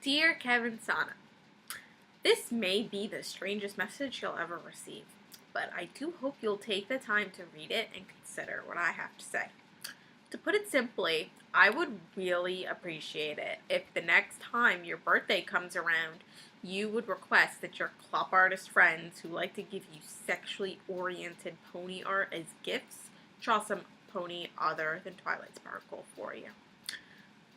Dear Kevin Sana, this may be the strangest message you'll ever receive, but I do hope you'll take the time to read it and consider what I have to say. To put it simply, I would really appreciate it if the next time your birthday comes around, you would request that your club artist friends who like to give you sexually oriented pony art as gifts draw some pony other than Twilight Sparkle for you.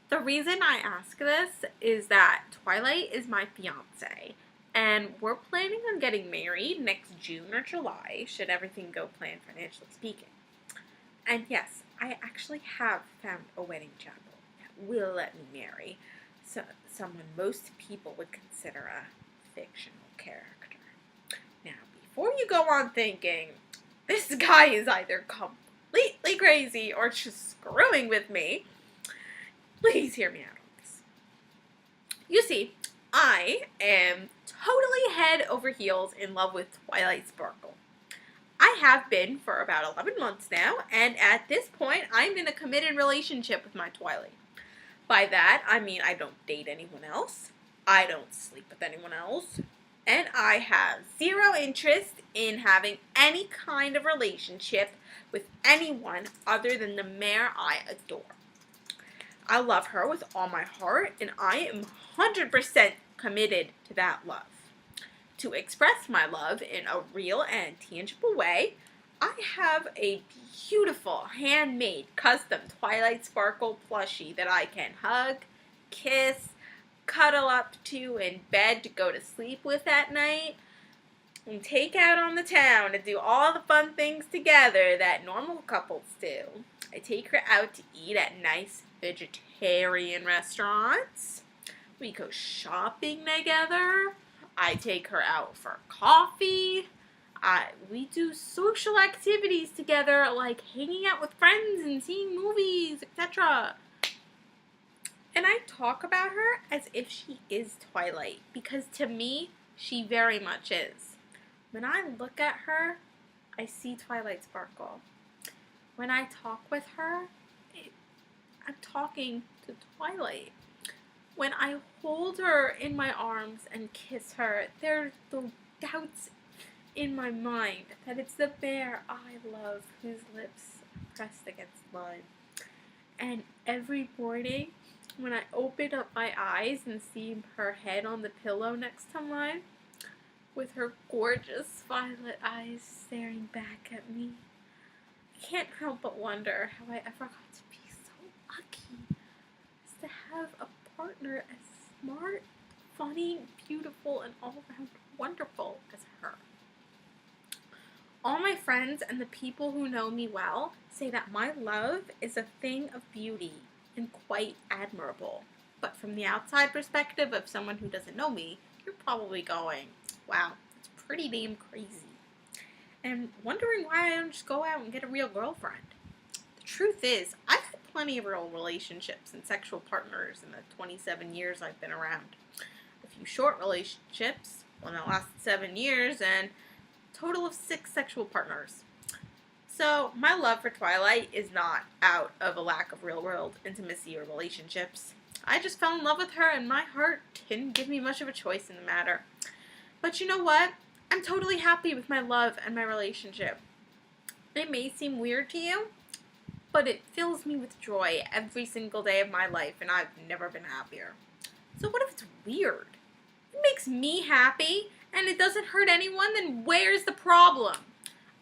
The reason I ask this is that Twilight is my fiance, and we're planning on getting married next June or July, should everything go planned financially speaking. And yes, I actually have found a wedding chapel that will let me marry someone most people would consider a fictional character. Now, before you go on thinking, this guy is either completely crazy or just screwing with me, please hear me out on this. You see, I am totally head over heels in love with Twilight Sparkle. I have been for about 11 months now, and at this point, I'm in a committed relationship with my Twilight. By that, I mean I don't date anyone else, I don't sleep with anyone else, and I have zero interest in having any kind of relationship with anyone other than the mare I adore. I love her with all my heart, and I am 100% committed to that love. To express my love in a real and tangible way, I have a beautiful handmade custom Twilight Sparkle plushie that I can hug, kiss, cuddle up to in bed to go to sleep with at night, and take out on the town to do all the fun things together that normal couples do. I take her out to eat at nice vegetarian restaurants. We go shopping together. I take her out for coffee. We do social activities together, like hanging out with friends and seeing movies, etc. And I talk about her as if she is Twilight, because to me, she very much is. When I look at her, I see Twilight Sparkle. When I talk with her, I'm talking to Twilight. When I hold her in my arms and kiss her, there's no doubts in my mind that it's the bear I love whose lips are pressed against mine. And every morning, when I open up my eyes and see her head on the pillow next to mine, with her gorgeous violet eyes staring back at me, I can't help but wonder how I ever got to be so lucky as to have a partner as smart, funny, beautiful, and all-around wonderful as her. All my friends and the people who know me well say that my love is a thing of beauty and quite admirable. But from the outside perspective of someone who doesn't know me, you're probably going, wow, that's pretty damn crazy, and wondering why I don't just go out and get a real girlfriend. The truth is, I've had plenty of real relationships and sexual partners in the 27 years I've been around. A few short relationships, one that lasted 7 years, and a total of 6 sexual partners. So my love for Twilight is not out of a lack of real-world intimacy or relationships. I just fell in love with her, and my heart didn't give me much of a choice in the matter. But you know what? I'm totally happy with my love and my relationship. It may seem weird to you, but it fills me with joy every single day of my life, and I've never been happier. So what if it's weird? It makes me happy, and it doesn't hurt anyone, then where's the problem?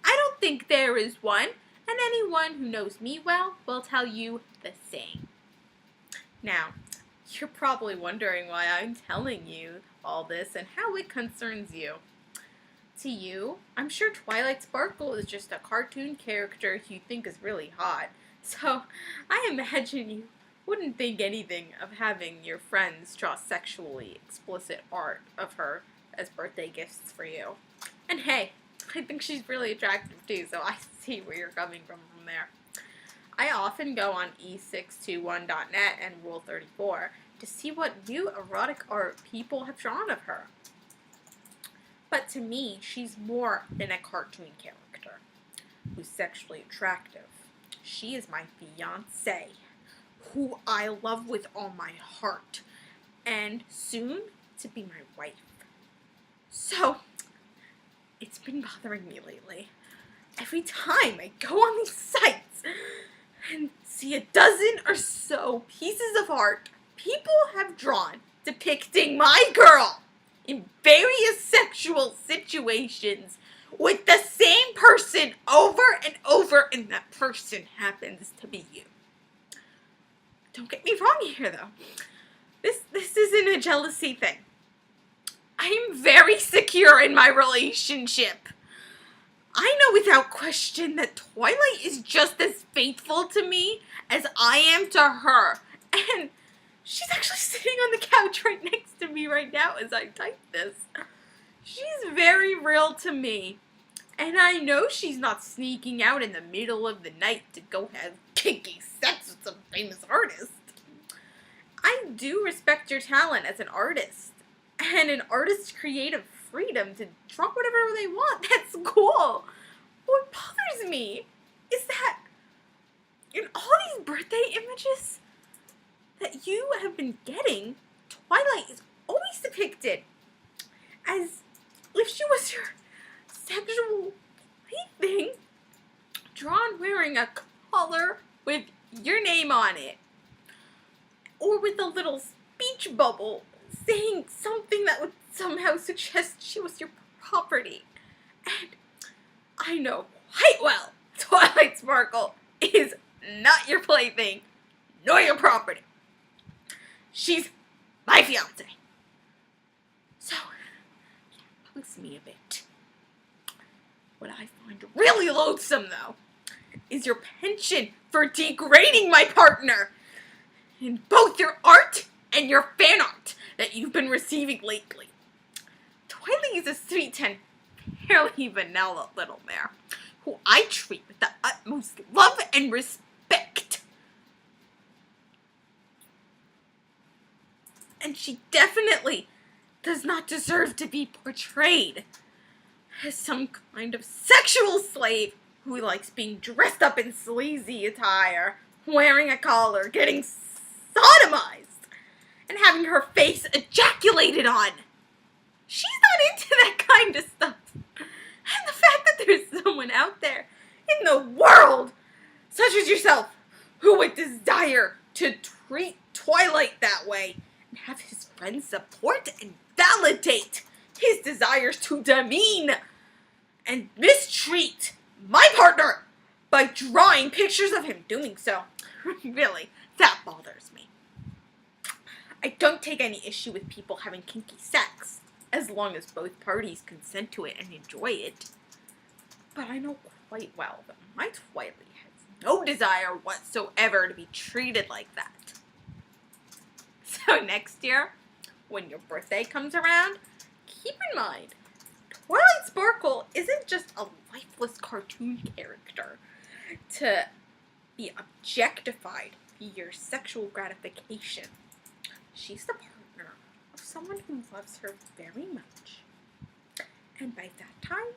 I don't think there is one, and anyone who knows me well will tell you the same. Now, you're probably wondering why I'm telling you all this and how it concerns you. To you, I'm sure Twilight Sparkle is just a cartoon character you think is really hot. So, I imagine you wouldn't think anything of having your friends draw sexually explicit art of her as birthday gifts for you. And hey, I think she's really attractive too, so I see where you're coming from there. I often go on e621.net and Rule 34 to see what new erotic art people have drawn of her. But to me, she's more than a cartoon character who's sexually attractive. She is my fiance, who I love with all my heart, and soon to be my wife. So, it's been bothering me lately. Every time I go on these sites and see a dozen or so pieces of art people have drawn depicting my girl in various sexual situations with the same person over and over, and that person happens to be you. Don't get me wrong here, though. This isn't a jealousy thing. I am very secure in my relationship. I know without question that Twilight is just as faithful to me as I am to her. And she's actually sitting on the couch right next to me right now as I type this. She's very real to me. And I know she's not sneaking out in the middle of the night to go have kinky sex with some famous artist. I do respect your talent as an artist. And an artist's creative freedom to draw whatever they want. That's cool. What bothers me is that in all these birthday images that you have been getting, Twilight is always depicted as if she was your sexual plaything, drawn wearing a collar with your name on it, or with a little speech bubble saying something that would somehow suggest she was your property. And I know quite well Twilight Sparkle is not your plaything, nor your property. She's my fiance. So, yeah, bugs me a bit. What I find really loathsome, though, is your penchant for degrading my partner in both your art and your fan art that you've been receiving lately. Twilight is a sweet and fairly vanilla little mare who I treat with the utmost love and respect. And she definitely does not deserve to be portrayed as some kind of sexual slave who likes being dressed up in sleazy attire, wearing a collar, getting sodomized, and having her face ejaculated on. She's not into that kind of stuff. And the fact that there's someone out there in the world, such as yourself, who would desire to treat Twilight that way and have his friends support and validate his desires to demean and mistreat my partner by drawing pictures of him doing so. Really, that bothers me. I don't take any issue with people having kinky sex, as long as both parties consent to it and enjoy it. But I know quite well that my Twilight has no desire whatsoever to be treated like that. So next year, when your birthday comes around, keep in mind, Twilight Sparkle isn't just a lifeless cartoon character to be objectified for your sexual gratification. She's the partner of someone who loves her very much, and by that time,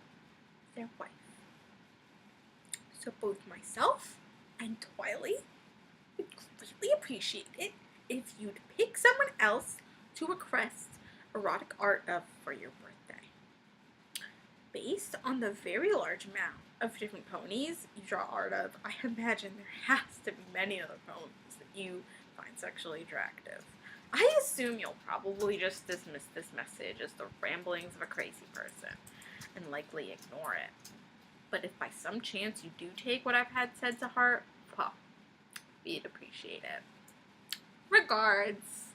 their wife. So both myself and Twilight would greatly appreciate it if you'd pick someone else to request erotic art of for your birthday. Based on the very large amount of different ponies you draw art of, I imagine there has to be many other ponies that you find sexually attractive. I assume you'll probably just dismiss this message as the ramblings of a crazy person and likely ignore it. But if by some chance you do take what I've had said to heart, well, we'd appreciate it. Regards.